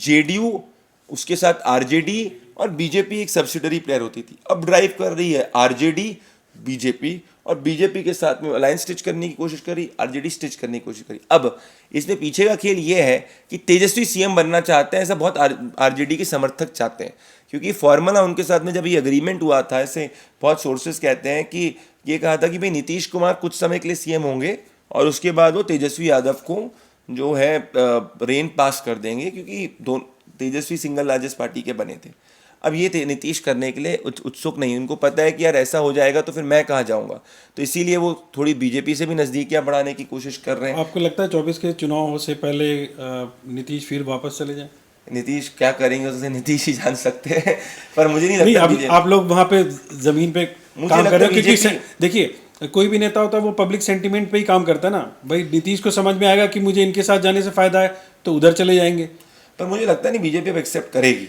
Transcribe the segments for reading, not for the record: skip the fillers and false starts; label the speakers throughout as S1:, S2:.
S1: JDU, उसके साथ RJD और बीजेपी एक सब्सिडरी प्लेयर होती थी। अब ड्राइव कर रही है आरजेडी, बीजेपी, और बीजेपी के साथ में अलायंस स्टिच करने की कोशिश करी, आरजेडी स्टिच करने की कोशिश करी। अब इसमें पीछे का खेल ये है कि तेजस्वी सीएम बनना चाहते हैं, ऐसा बहुत आरजेडी के समर्थक चाहते हैं, क्योंकि फॉर्मूला उनके साथ में जब ये अग्रीमेंट हुआ था, ऐसे बहुत सोर्सेज कहते हैं कि ये कहा था कि भाई नीतीश कुमार कुछ समय के लिए सीएम होंगे और उसके बाद वो तेजस्वी यादव को जो है रेन पास कर देंगे, क्योंकि तेजस्वी सिंगल लार्जेस्ट पार्टी के बने थे। अब ये नीतीश करने के लिए उत्सुक नहीं, उनको पता है कि यार ऐसा हो जाएगा तो फिर मैं कहाँ जाऊँगा, तो इसीलिए वो थोड़ी बीजेपी से भी नज़दीकियाँ बढ़ाने की कोशिश कर रहे हैं।
S2: आपको लगता है 24 के चुनाव से पहले नीतीश फिर वापस चले जाए?
S1: नीतीश क्या करेंगे उसे नीतीश ही जान सकते हैं, पर मुझे नहीं
S2: नहीं,
S1: लगता।
S2: आप लोग वहाँ पे जमीन पे काम कर रहे हो, क्योंकि देखिए कोई भी नेता होता है वो पब्लिक सेंटीमेंट पे ही काम करता है ना भाई। नीतीश को समझ में आएगा कि मुझे इनके साथ जाने से फायदा है तो उधर चले जाएंगे।
S1: पर मुझे लगता नहीं बीजेपी अब एक्सेप्ट करेगी।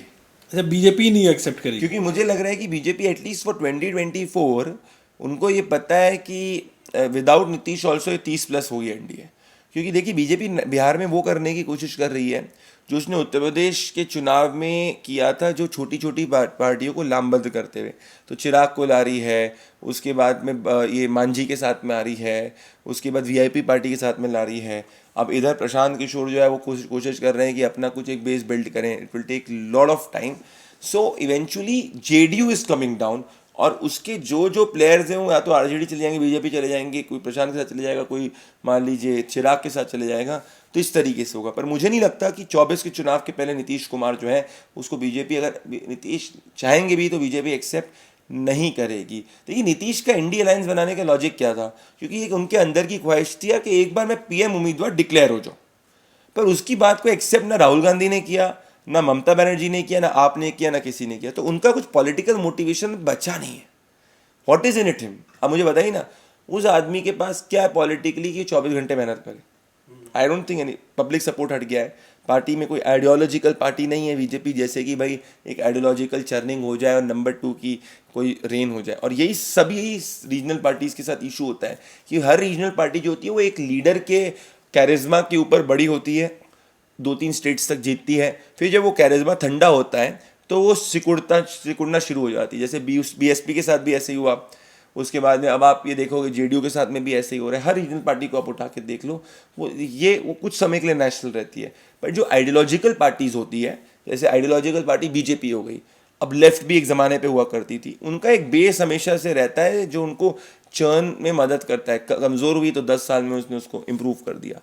S2: अच्छा, बीजेपी नहीं एक्सेप्ट करेगी?
S1: क्योंकि मुझे लग रहा है कि बीजेपी एटलीस्ट फॉर 2024 उनको ये पता है कि विदाउट नीतीश ऑल्सो 30+ होगी एनडीए। क्योंकि देखिए बीजेपी बिहार में वो करने की कोशिश कर रही है जो उसने उत्तर प्रदेश के चुनाव में किया था, जो छोटी छोटी पार्टियों को लामबद्ध करते हुए। तो चिराग को ला रही है, उसके बाद में ये मांझी के साथ में आ रही है, उसके बाद वीआईपी पार्टी के साथ में ला रही है। अब इधर प्रशांत किशोर जो है वो कोशिश कर रहे हैं कि अपना कुछ एक बेस बिल्ड करें। It will take lot of time. So eventually JDU is coming down, और उसके जो प्लेयर्स हैं वो या तो आरजेडी चले जाएंगे, बीजेपी चले जाएंगे, कोई प्रशांत के साथ चले जाएगा, कोई मान लीजिए चिराग के साथ चले जाएगा। तो इस तरीके से होगा। पर मुझे नहीं लगता कि 24 के चुनाव के पहले नीतीश कुमार जो है उसको बीजेपी, अगर नीतीश चाहेंगे भी तो बीजेपी एक्सेप्ट नहीं करेगी। देखिए नीतीश का इंडी अलायंस बनाने का लॉजिक क्या था, क्योंकि एक उनके अंदर की ख्वाहिश थी कि एक बार मैं पीएम उम्मीदवार डिक्लेयर हो जाऊँ। पर उसकी बात को एक्सेप्ट ना राहुल गांधी ने किया, ना ममता बनर्जी ने किया, ना आपने किया, ना किसी ने किया। तो उनका कुछ पॉलिटिकल मोटिवेशन बचा नहीं है। What is in it him? अब मुझे बताइए ना, उस आदमी के पास क्या है पॉलिटिकली कि 24 घंटे मेहनत करे? I don't think any. Public support हट गया है, पार्टी में कोई आइडियोलॉजिकल पार्टी नहीं है बीजेपी जैसे कि भाई एक आइडियोलॉजिकल चर्निंग हो जाए और नंबर 2 की कोई रेन हो जाए। और यही सभी रीजनल पार्टीज़ के साथ इशू होता है कि हर रीजनल पार्टी जो होती है वो एक लीडर के कैरिज्मा के ऊपर बड़ी होती है, 2-3 स्टेट्स तक जीतती है, फिर जब वो कैरिज्मा ठंडा होता है तो वो सिकुड़ना शुरू हो जाती है। जैसे बीएसपी के साथ भी ऐसे ही हुआ। उसके बाद में अब आप ये देखोगे जेडीयू के साथ में भी ऐसे ही हो रहा है। हर रीजनल पार्टी को आप उठा के देख लो, वो कुछ समय के लिए नेशनल रहती है। पर जो आइडियोलॉजिकल पार्टीज होती है, जैसे आइडियोलॉजिकल पार्टी बीजेपी हो गई, अब लेफ्ट भी एक ज़माने पे हुआ करती थी, उनका एक बेस हमेशा से रहता है जो उनको चर्न में मदद करता है। कमज़ोर हुई तो 10 साल में उसने उसको इम्प्रूव कर दिया।